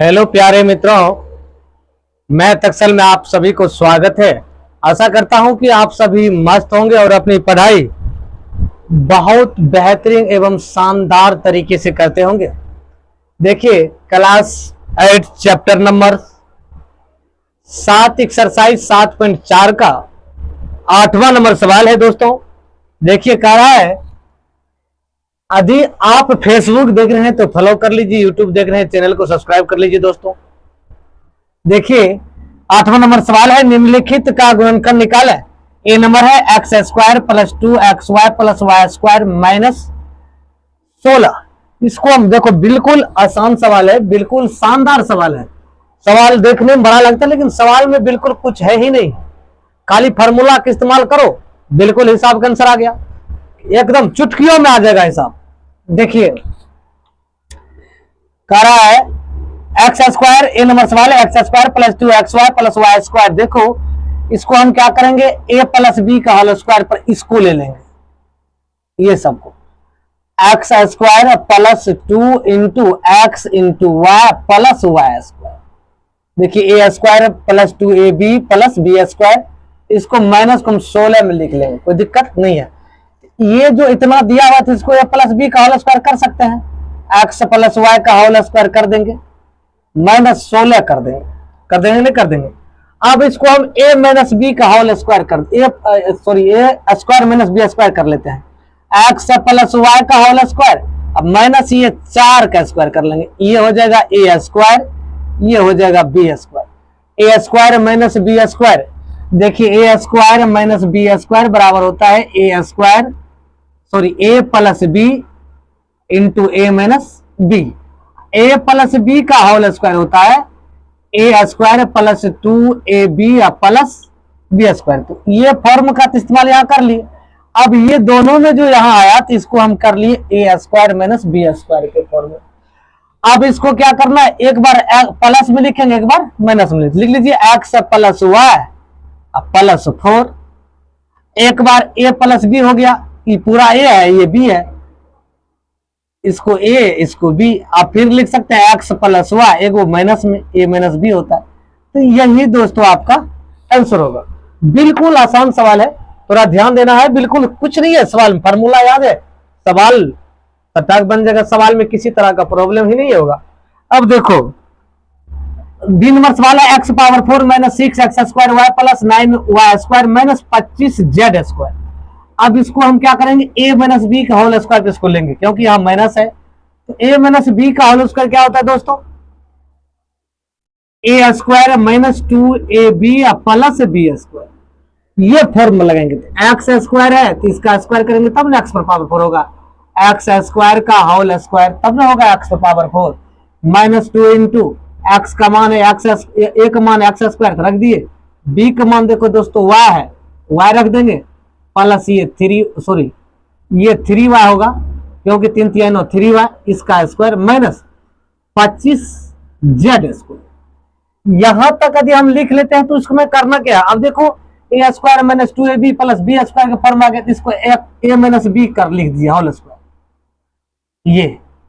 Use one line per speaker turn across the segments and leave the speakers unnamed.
Hello प्यारे मित्रों, मैं तक्सल में आप सभी को स्वागत है। आशा करता हूं कि आप सभी मस्त होंगे और अपनी पढ़ाई बहुत बेहतरीन एवं शानदार तरीके से करते होंगे। देखिए, क्लास 8 चैप्टर नंबर 7 एक्सरसाइज 7.4 का 8वां नंबर सवाल है। दोस्तों देखिए, कह रहा है यदि आप फेसबुक देख रहे हैं तो फॉलो कर लीजिए, यूट्यूब देख रहे हैं चैनल को सब्सक्राइब कर लीजिए। दोस्तों देखिए, 8वां नंबर सवाल है, निम्नलिखित का गुणनखंड निकालें। ए नंबर है x square plus 2xy plus y square minus 16। इसको हम देखो, बिल्कुल आसान सवाल है, बिल्कुल शानदार सवाल है। सवाल देखने में बड़ा लगता है लेकिन सवाल में बिल्कुल कुछ है ही नहीं, खाली फार्मूला का इस्तेमाल करो, बिल्कुल हिसाब का आंसर आ गया, एकदम चुटकियों में आ जाएगा हिसाब। देखिए, कह रहा है एक्स स्क्वायर, ए नंबर सवाल है, x square plus 2xy plus y square. देखो, इसको हम क्या करेंगे, ए प्लस बी का होल स्क्वायर पर इसको ले लेंगे, ये सबको x square plus 2 into x into y plus y square. देखिए, a square plus 2ab plus b square, इसको माइनस को हम 16 में लिख लेंगे, कोई दिक्कत नहीं है। ये जो इतना दिया हुआ था इसको ए प्लस बी का होल स्क्वायर कर सकते हैं, एक्स प्लस वाई का होल स्क्वायर कर देंगे, माइनस 16 कर देंगे नहीं कर देंगे। अब इसको हम ए माइनस बी का होल स्क्वायर कर ए स्क्वायर माइनस बी स्क्वायर कर लेते हैं, एक्स प्लस वाई का होल स्क्वायर, अब माइनस ये 4 का स्क्वायर कर लेंगे, ये हो जाएगा ए स्क्वायर, ये हो जाएगा b square. A square minus b square, देखिए a square minus b square बराबर होता है a plus b into a minus b. A plus b का होल स्क्वायर होता है a square plus 2ab plus b square. तो ये form का इस्तेमाल यहां कर लिए। अब ये दोनों में जो यहां आया तो इसको हम कर लिए ए स्क्वायर माइनस बी स्क्वायर के फॉर्म में। अब इसको क्या करना है, एक बार प्लस में लिखेंगे, एक बार माइनस में लिख लीजिए, एक्स प्लस वाई प्लस 4, एक बार ए प्लस बी हो गया, ये पूरा ए है ये बी है, इसको ए इसको बी, आप फिर लिख सकते हैं एक्स प्लस वाई, एक वो माइनस में ए माइनस बी होता है। तो यही दोस्तों आपका आंसर होगा। बिल्कुल आसान सवाल है, थोड़ा ध्यान देना है, बिल्कुल कुछ नहीं है सवाल में, फार्मूला याद है, सवाल फटाक बन जाएगा, सवाल में किसी तरह का प्रॉब्लम ही नहीं होगा। अब देखो, बी नंबर सवाल है x power 4 minus 6 x square y plus 9 y square minus 25 z square. अब इसको हम क्या करेंगे, ए माइनस बी का होल स्क्वायर इसको लेंगे, क्योंकि यहां माइनस है, तो ए माइनस बी का होल स्क्वायर क्या होता है दोस्तों, a square minus 2ab plus b square. ये फॉर्म लगाएंगे, एक्स स्क्वायर है तो इसका स्क्वायर करेंगे तब ना एक्स पर पावर 4 होगा, एक्स स्क्वायर का होल स्क्वायर तब ना होगा एक्स पर पावर 4, माइनस 2 इंटू एक्स का मान है एक्स, ए का मान एक्स स्क्वायर रख दिए, बी का मान देखो दोस्तों वाई है, वाई रख देंगे, प्लस ये 3y होगा, क्योंकि 3 3 9 3y, इसका स्क्वायर माइनस 25 जेड स्क्वायर। यहां तक यदि हम लिख लेते हैं तो इसमें करना क्या है, अब देखो a square minus 2ab plus b square का फॉर्म आ गया, तो इसको ए माइनस बी कर लिख दिया होल स्क्वायर, ये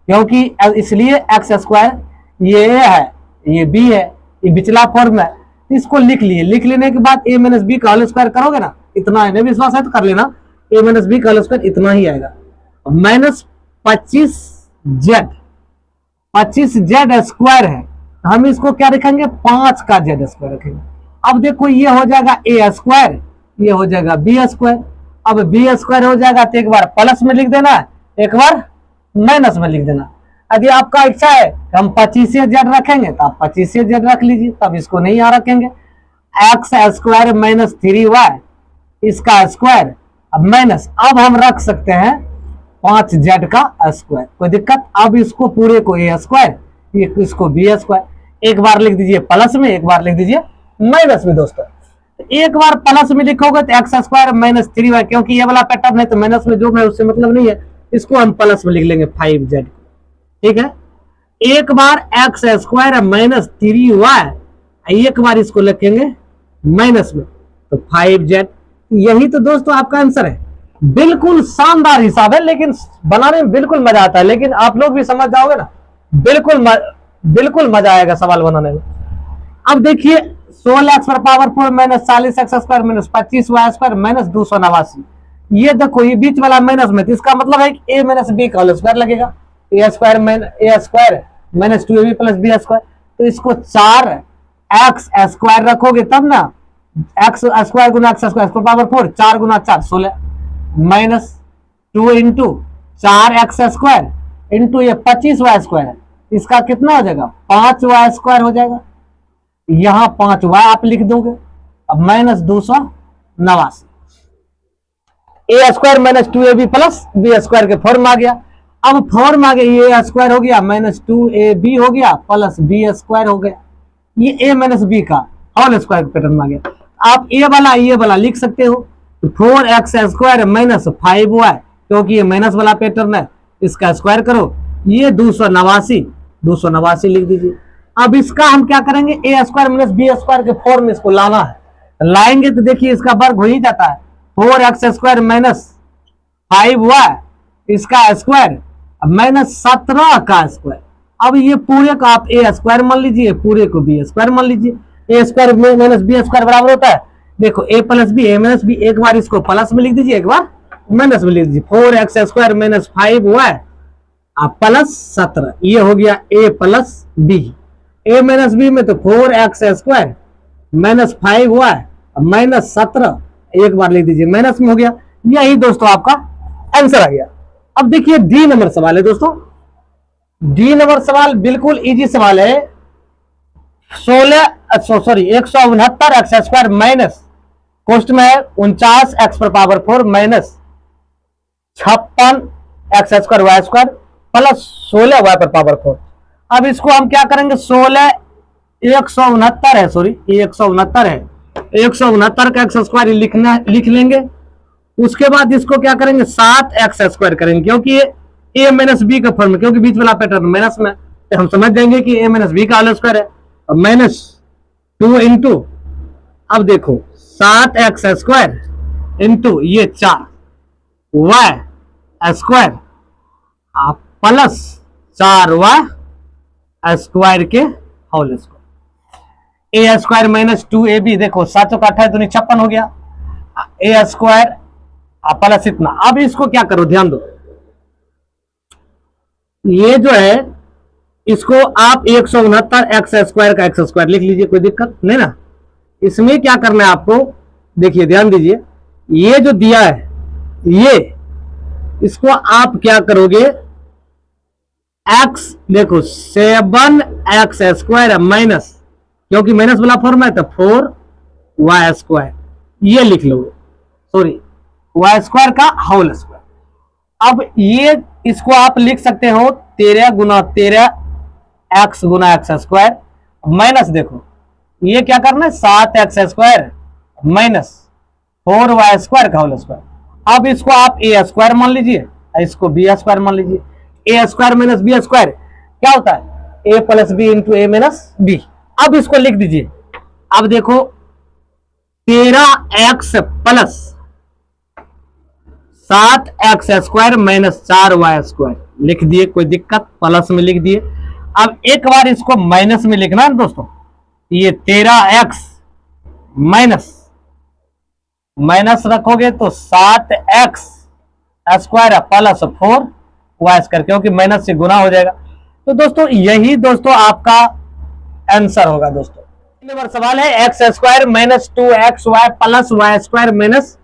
क्योंकि इसलिए एक्स स्क्वायर ये ए है ये बी है, ये पिछला फॉर्म है, इसको लिख लिए। लिख लेने के बाद ए माइनस बी का होल स्क्वायर करोगे ना, इतना है, विश्वास है तो कर लेना, ए माइनस बी का होल स्क्वायर इतना ही आएगा, माइनस 25 जेड स्क्वायर है, हम इसको क्या रखेंगे, 5 का जेड स्क्वायर रखेंगे। अब देखो, ये हो जाएगा ए स्क्वायर, ये हो जाएगा बी स्क्वायर, अब बी स्क्वायर हो जाएगा तो एक बार प्लस में लिख देना, एक बार माइनस में लिख देना। यदि आपका इच्छा है हम 25 जेड रखेंगे तो आप 25 जेड रख लीजिए, तब इसको नहीं यहां रखेंगे, एक्स स्क्वायर माइनस 3y इसका स्क्वायर, अब माइनस, अब हम रख सकते हैं 5 जेड का स्क्वायर, कोई दिक्कत। अब इसको पूरे को ए स्क्वायर, इसको बी स्क्वायर, एक बार लिख दीजिए प्लस में, एक बार लिख दीजिए माइनस में। दोस्तों एक बार प्लस में लिखोगे तो एक्स स्क्वायर माइनस 3y, क्योंकि ये वाला पैटर्न है तो माइनस में जो है उससे मतलब नहीं है, इसको हम प्लस में लिख लेंगे 5 जेड, ठीक है। एक बार एक्स स्क्वायर माइनस 3y, एक बार इसको लिखेंगे माइनस में, तो 5 जेड। यही तो दोस्तों आपका आंसर है। बिल्कुल शानदार हिसाब है, लेकिन बनाने में बिल्कुल मजा आता है, लेकिन आप लोग भी समझ जाओगे ना, बिल्कुल बिल्कुल मजा आएगा सवाल बनाने में। अब देखिए 16x पर power 4 minus 40x square minus 25y square minus 289, ये देखो ये बीच वाला माइनस में, तो इसका मतलब है कि a माइनस बी का होल स्क्वायर लगेगा, a square minus 2ab plus b square. तो इसको 4x स्क्वायर रखोगे तब ना, एक्स स्क्वायर गुना एक्स स्क्वायर पावर 4, 4 गुना 4 16 minus 2 into 4x square into ये 25y स्क्वायर है, इसका कितना हो जाएगा 5y स्क्वायर हो जाएगा, यहां 5y आप लिख दोगे। अब minus 289, a square minus 2ab plus b square के फॉर्म आ गया। अब फॉर्म आ गया, ए स्क्वायर हो गया माइनस 2ab हो गया प्लस बी स्क्वायर हो गया, ये ए माइनस बी का होल स्क्वायर पैटर्न में आ गया। आप ये वाला लिख सकते हो, 4x स्क्वायर माइनस 5y, क्योंकि ये माइनस वाला पैटर्न है, इसका स्क्वायर करो, ये 289 लिख दीजिए। अब इसका हम क्या करेंगे, ए स्क्वायर माइनस बी स्क्वायर के फॉर्म में इसको लाना है, लाएंगे तो देखिए इसका वर्ग हो ही जाता है, 4x स्क्वायर माइनस 5y इसका स्क्वायर माइनस 17 का स्क्वायर। अब ये पूरे को आप ए स्क्वायर मान लीजिए, पूरे को बी स्क्वायर मान लीजिए, a square minus b square बराबर होता है, देखो ए प्लस बी, ए माइनस बी, एक बार इसको प्लस में लिख दीजिए, एक बार माइनस में लिख दीजिए, 4x square minus 5y plus 17, ये हो गया ए प्लस बी। ए माइनस बी में तो 4x square minus 5y minus 17, एक बार लिख दीजिए, माइनस में हो गया। यही दोस्तों आपका आंसर आ गया। अब देखिए डी नंबर सवाल है दोस्तों, डी नंबर सवाल बिल्कुल इजी सवाल है। 169 एक्स स्क्वायर माइनस कोष्ट में है 49 एक्स पर power 4 minus 56 x square y square plus 16 y पर पावर 4। अब इसको हम क्या करेंगे, 169 है, सॉरी 169 है, 169 का एक्स स्क्वायर लिख लेंगे। उसके बाद इसको क्या करेंगे 7 एक्स स्क्वायर करेंगे, क्योंकि ये ए माइनस बी का फॉर्म है, क्योंकि बीच वाला पैटर्न माइनस में, तो हम समझ जाएंगे कि ए माइनस बी का होल स्क्वायर है। माइनस 2 इंटू, अब देखो 7 एक्स स्क्वायर इंटू ये 4 y square plus 4 y square के whole square. A square minus 2ab, देखो 7 का 28 दूनी 56 हो गया, ए स्क्वायर प्लस इतना। अब इसको क्या करो, ध्यान दो, ये जो है इसको आप 169 एक्स स्क्वायर का एक्स स्क्वायर लिख लीजिए, कोई दिक्कत नहीं ना। इसमें क्या करना है आपको, देखिए ध्यान दीजिए, ये जो दिया है ये, इसको आप क्या करोगे, एक्स देखो 7 एक्स स्क्वायर माइनस, क्योंकि माइनस वाला फॉर्म है तो 4 वाई स्क्वायर, ये लिख लोगे, सॉरी वाई स्क्वायर का होल स्क्वायर। अब ये इसको आप लिख सकते हो 13 गुना 13 एक्स गुना एक्स स्क्वायर माइनस, देखो ये क्या करना है 7 x square minus 4 y square का होल स्क्वायर। अब इसको आप ए स्क्वायर मान लीजिए, इसको बी स्क्वायर मान लीजिए। A square minus b square क्या होता है, a plus b into a minus b. अब इसको लिख दीजिए, अब देखो 13 x plus 7 x square minus 4 y square लिख दिए, कोई दिक्कत, प्लस में लिख दिए। अब एक बार इसको माइनस में लिखना है दोस्तों, ये 13 एक्स माइनस रखोगे तो 7 x square plus 4 y square, क्योंकि माइनस से गुना हो जाएगा। तो दोस्तों यही दोस्तों आपका आंसर होगा। दोस्तों नंबर सवाल है x square minus 2 x y plus y square minus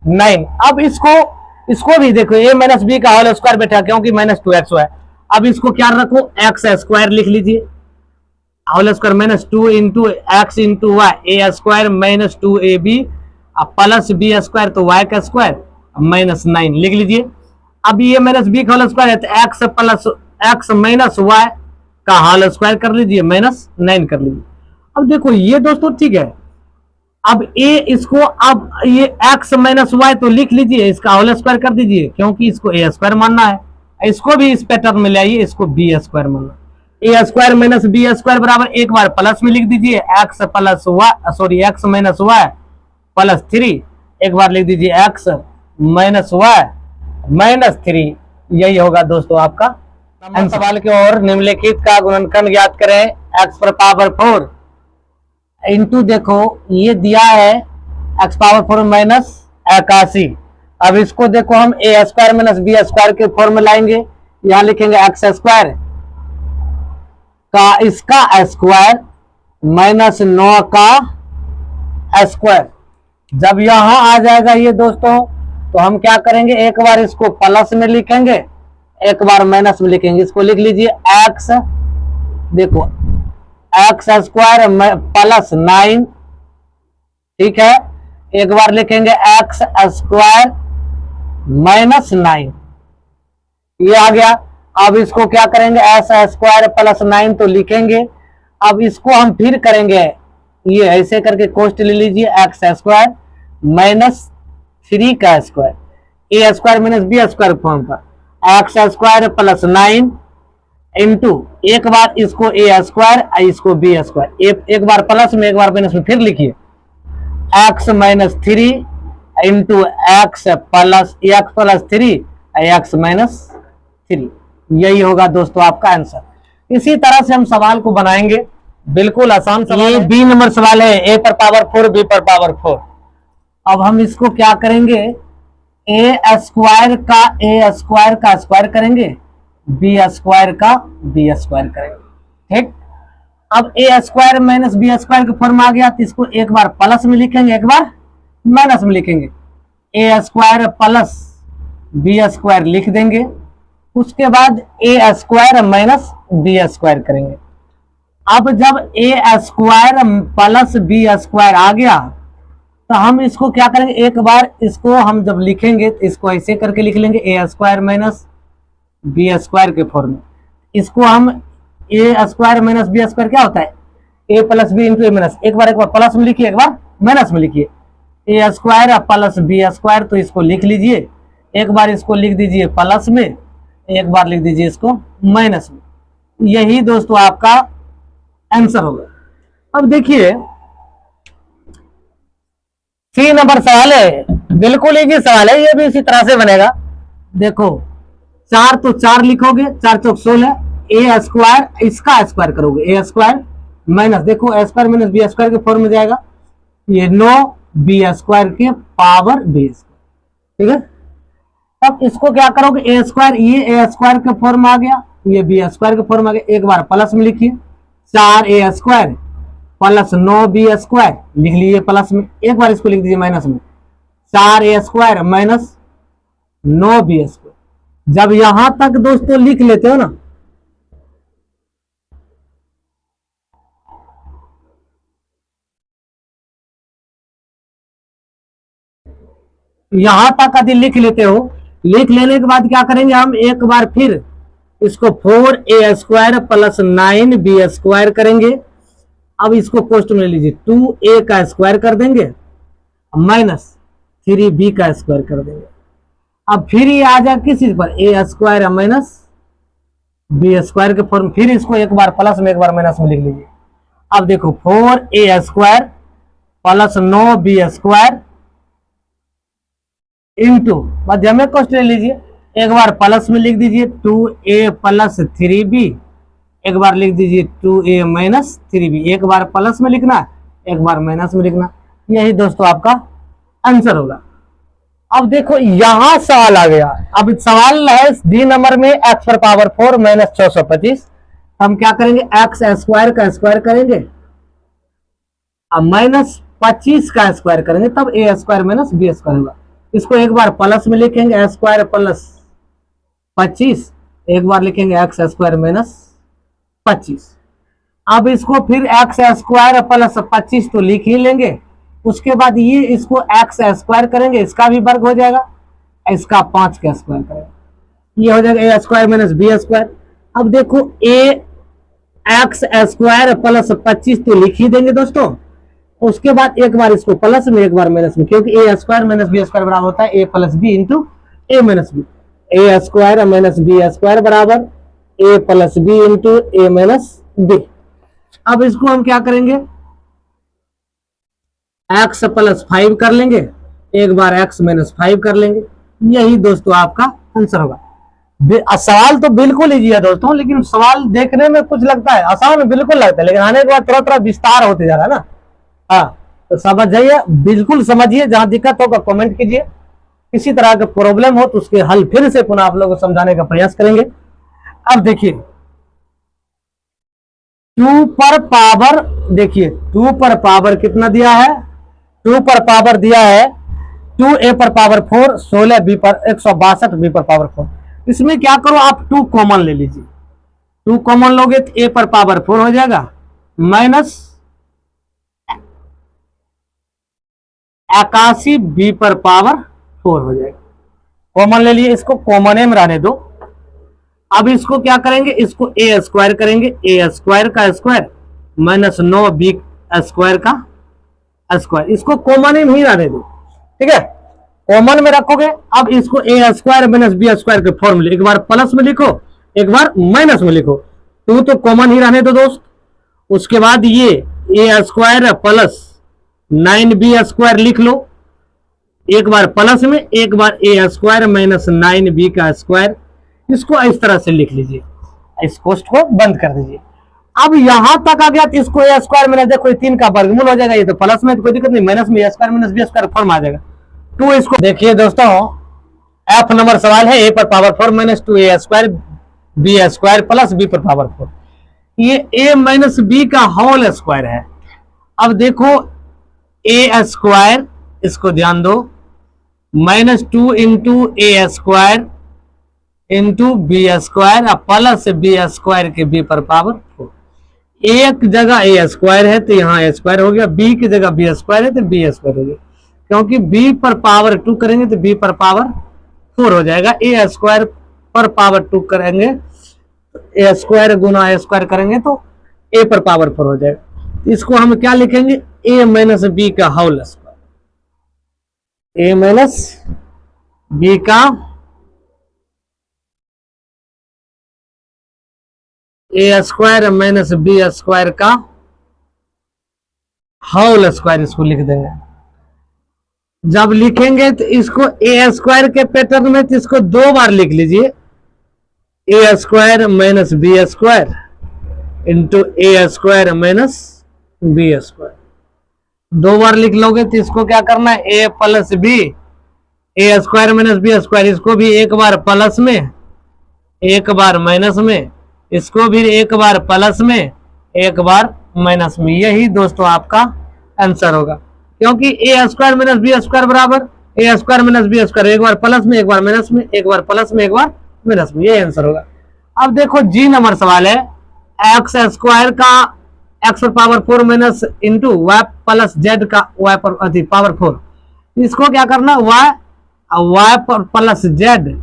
9। अब इसको भी देखो ए माइनस बी का होल स्क्वायर बैठा, क्योंकि माइनस 2 एक्स वाई। अब इसको क्या रखो, एक्स स्क्वायर लिख लीजिए, whole square minus 2 into x into y, a square minus 2ab plus b square तो वाई का स्क्वायर माइनस 9 लिख लीजिए। अब ये माइनस बी का होल स्क्वायर है तो x plus x minus y का होल स्क्वायर कर लीजिए, माइनस 9 कर लीजिए। अब देखो ये दोस्तों ठीक है, अब ए इसको, अब ये एक्स माइनस वाई तो लिख लीजिए, इसका होल स्क्वायर कर दीजिए, क्योंकि इसको ए स्क्वायर मानना है। इसको भी इस पैटर्न में ले आइए, इसको बी स्क्वायर मानना। A square minus b square बराबर, एक बार प्लस में लिख दीजिए, x plus y, sorry x minus y plus 3, एक बार लिख दीजिए एक्स माइनस वाई माइनस 3, यही होगा दोस्तों आपका नंबर सवाल की ओर निम्नलिखित का गुणनखंड ज्ञात करें। x पर पावर 4 इंटू, देखो ये दिया है x पावर 4 माइनस 81। अब इसको देखो हम ए स्क्वायर माइनस बी स्क्वायर के फॉर्म में लाएंगे। यहां लिखेंगे एक्स स्क्वायर का इसका स्क्वायर माइनस 9 का स्क्वायर। जब यहां आ जाएगा ये दोस्तों, तो हम क्या करेंगे, एक बार इसको प्लस में लिखेंगे, एक बार माइनस में लिखेंगे। इसको लिख लीजिए एक्स, देखो एक्स स्क्वायर प्लस 9, ठीक है। एक बार लिखेंगे एक्स स्क्वायर माइनस 9, ये आ गया। अब इसको क्या करेंगे, एस स्क्वायर प्लस 9 तो लिखेंगे। अब इसको हम फिर करेंगे, ये ऐसे करके कोष्ट ले लीजिए, एक्स स्क्वायर माइनस 3 का square, a square minus b square form पर, एक्स स्क्वायर प्लस 9 इंटू, एक बार इसको ए स्क्वायर, इसको बी स्क्वायर, एक बार प्लस में एक बार माइनस में, फिर लिखिए x minus 3 into x plus 3 x minus 3। यही होगा दोस्तों आपका आंसर। इसी तरह से हम सवाल को बनाएंगे, बिल्कुल आसान सवाल। ये बी नंबर सवाल है, ए पर पावर 4 बी पर पावर 4। अब हम इसको क्या करेंगे, ए स्क्वायर का स्क्वायर करेंगे, बी स्क्वायर का बी स्क्वायर करेंगे, ठीक। अब ए स्क्वायर माइनस बी स्क्वायर का फॉर्म आ गया, तो इसको एक बार प्लस में लिखेंगे, एक बार माइनस में लिखेंगे। ए स्क्वायर प्लस बी स्क्वायर लिख देंगे, उसके बाद ए स्क्वायर माइनस बी स्क्वायर करेंगे। अब जब ए स्क्वायर प्लस बी स्क्वायर आ गया, तो हम इसको क्या करेंगे, एक बार इसको हम जब लिखेंगे तो इसको ऐसे करके लिख लेंगे, ए स्क्वायर माइनस बी स्क्वायर के फॉर्म में। इसको हम ए स्क्वायर माइनस बी स्क्वायर क्या होता है, a plus b into a minus, एक बार प्लस में लिखिए, एक बार माइनस में लिखिए, ए स्क्वायर प्लस बी स्क्वायर, तो इसको लिख लीजिए, एक बार इसको लिख दीजिए प्लस में, एक बार लिख दीजिए इसको माइनस में। यही दोस्तों आपका आंसर होगा। अब देखिए सी नंबर सवाल है, बिल्कुल इजी सवाल है, ये भी इसी तरह से बनेगा। देखो 4 तो 4 लिखोगे, 4 चौक 16, ए स्क्वायर इसका स्क्वायर करोगे, ए स्क्वायर माइनस, देखो a square minus b square के फॉर्म में जाएगा, ये 9 बी स्क्वायर के पावर बी स्क्वायर, ठीक है। अब इसको क्या करोगे, ए स्क्वायर, ये ए स्क्वायर के फॉर्म आ गया, ये बी स्क्वायर के फॉर्म आ गया, एक बार प्लस में लिखिए, 4 a square plus 9 b square लिख लीजिए प्लस में, एक बार इसको लिख दीजिए माइनस में, 4 a square minus 9 b square. जब यहां तक दोस्तों लिख लेते हो ना, यहां तक यदि लिख लेते हो, लिख लेने के बाद क्या करेंगे, हम एक बार फिर इसको 4 a square plus 9 b square करेंगे। अब इसको कोष्ट में ले लीजिए, 2 ए का स्क्वायर कर देंगे माइनस 3 बी का स्क्वायर कर देंगे। अब फिर ये आ जाए किस चीज पर, ए स्क्वायर माइनस बी स्क्वायर के फॉर्म, फिर इसको एक बार प्लस में एक बार माइनस में लिख लीजिए। अब देखो 4 a square plus 9 b square into मध्य में कोष्ट ले लीजिए, एक बार प्लस में लिख दीजिए 2a प्लस 3b, एक बार लिख दीजिए 2a माइनस 3b, एक बार प्लस में लिखना, एक बार माइनस में लिखना। यही दोस्तों आपका आंसर होगा। अब देखो यहां सवाल आ गया, अब सवाल है डी नंबर में x पर पावर 4 माइनस 625। हम क्या करेंगे, एक्स स्क्वायर का स्क्वायर करेंगे, अब माइनस 25 का स्क्वायर करेंगे, तब ए स्क्वायर माइनस बी स्क्वायर होगा। इसको एक बार प्लस में लिखेंगे, ए स्क्वायर प्लस 25, एक बार लिखेंगे एक्स स्क्वायर माइनस 25। अब इसको फिर एक्स स्क्वायर प्लस 25 तो लिख ही लेंगे, उसके बाद ये इसको एक्स स्क्वायर करेंगे, इसका भी वर्ग हो जाएगा, इसका 5 का स्क्वायर करेंगे, ये हो जाएगा ए स्क्वायर माइनस बी स्क्वायर। अब देखो ए एक्स स्क्वायर प्लस 25 तो लिख ही देंगे दोस्तों, उसके बाद एक बार इसको प्लस में एक बार माइनस में, क्योंकि ए स्क्वायर माइनस बी स्क्वायर बराबर होता है a plus b into a minus b, a square minus b square बराबर ए plus b into a minus b. अब इसको हम क्या करेंगे, एक्स प्लस 5 कर लेंगे, एक बार एक्स माइनस 5 कर लेंगे। यही दोस्तों आपका आंसर होगा। सवाल तो बिल्कुल इजी है दोस्तों, लेकिन सवाल देखने में कुछ लगता है आसान, बिल्कुल लगता है, लेकिन आने के बाद थोड़ा थोड़ा विस्तार होते जा रहा है ना। हाँ, तो समझ जाइए, बिल्कुल समझिए, जहां दिक्कत होगा कमेंट कीजिए, किसी तरह का प्रॉब्लम हो तो उसके हल फिर से पुनः आप लोगों को समझाने का प्रयास करेंगे। अब देखिए 2 पर पावर, देखिए 2 पर पावर कितना दिया है, 2 पर पावर दिया है 2a पर पावर 4, 16 b पर 162 b पर पावर 4। इसमें क्या करो आप 2 कॉमन ले लीजिए, 2 कॉमन लोगे तो a पर पावर 4 हो जाएगा, माइनस 81 b पर पावर 4 हो जाएगा। कॉमन ले लिए, इसको कॉमन में रहने दो। अब इसको क्या करेंगे, इसको ए स्क्वायर करेंगे, ए स्क्वायर का स्क्वायर माइनस 9b स्क्वायर का स्क्वायर, इसको कॉमन में ही रहने दो, ठीक है, कॉमन में रखोगे। अब इसको a square minus b square के फॉर्मूले, एक बार प्लस में लिखो एक बार माइनस में लिखो, तो कॉमन ही रहने दो दोस्त। उसके बाद ये ए स्क्वायर प्लस 9b स्क्वायर लिख लो, एक बार प्लस में एक बार ए स्क्वायर माइनस 9b का स्क्वायर, इसको इस तरह से लिख लीजिए, इस कोष्ठ को बंद कर दीजिए। अब यहां तक आ गया तो इसको ए स्क्वायर माइनस, देखो 3 का वर्गमूल हो जाएगा, ये तो प्लस में तो कोई दिक्कत नहीं, माइनस में a square minus b square form आ जाएगा। तो इसको देखिए दोस्तों, एफ नंबर सवाल है, ए पर power 4 minus 2a square b square plus b पर पावर 4, ये a माइनस बी का होल स्क्वायर है। अब देखो a स्क्वायर, इसको ध्यान दो, minus 2 into a square into b square plus b square के बी पर पावर 4। एक जगह ए स्क्वायर है तो यहाँ ए स्क्वायर हो गया, बी की जगह बी स्क्वायर है तो बी स्क्वायर हो गया, क्योंकि बी पर पावर 2 करेंगे तो बी पर पावर 4 हो जाएगा, ए स्क्वायर पर पावर 2 करेंगे, ए स्क्वायर गुना ए स्क्वायर करेंगे तो ए पर पावर 4 हो जाएगा। इसको हम क्या लिखेंगे, ए माइनस बी का होल स्क्वायर, ए माइनस बी का ए स्क्वायर माइनस बी स्क्वायर का होल स्क्वायर, इसको लिख देंगे। जब लिखेंगे तो इसको ए स्क्वायर के पैटर्न में तो इसको 2 बार लिख लीजिए, a square minus b square into a square minus b square, 2 बार लिख लोगे तो इसको क्या करना है, a plus b, a square minus b square, इसको भी एक बार प्लस में एक बार माइनस में, इसको भी एक बार प्लस में एक बार माइनस में, यही दोस्तों आपका आंसर होगा, क्योंकि ए स्क्वायर माइनस बी स्क्वायर बराबर ए स्क्वायर माइनस बी स्क्वायर, एक बार प्लस में एक बार माइनस में, एक बार प्लस में एक बार माइनस में, ये आंसर होगा। अब देखो जी नंबर सवाल है, एक्स स्क्वायर का एक्स पर power 4 minus into y plus z का वाई पर पावर 4, इसको क्या करना, वाई पर प्लस जेड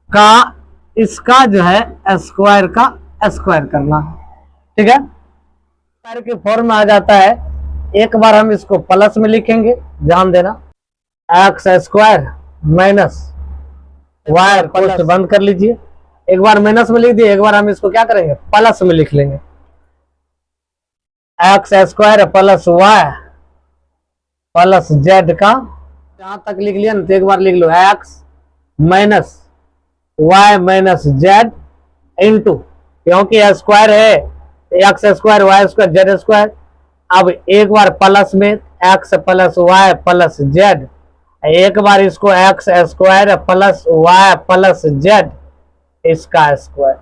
का इसका जो है स्क्वायर का स्क्वायर करना है, ठीक है, स्क्वायर के फॉर्म में आ जाता है। एक बार हम इसको प्लस में लिखेंगे, ध्यान देना, x square minus y, plus बंद कर लीजिए, एक बार माइनस में लिख दिए, एक बार हम इसको क्या करेंगे प्लस में लिख लेंगे, x square plus y plus z का, यहां तक लिख लिया ना, तो एक बार लिख लो x minus y minus z into, क्योंकि स्क्वायर है x square y square z square, अब एक बार प्लस में x plus y plus z, एक बार इसको x square plus y plus z इसका स्क्वायर,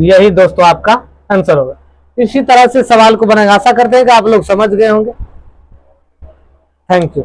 यही दोस्तों आपका आंसर होगा। इसी तरह से सवाल को बनाएंगे, आशा करते हैं कि आप लोग समझ गए होंगे। Thank you.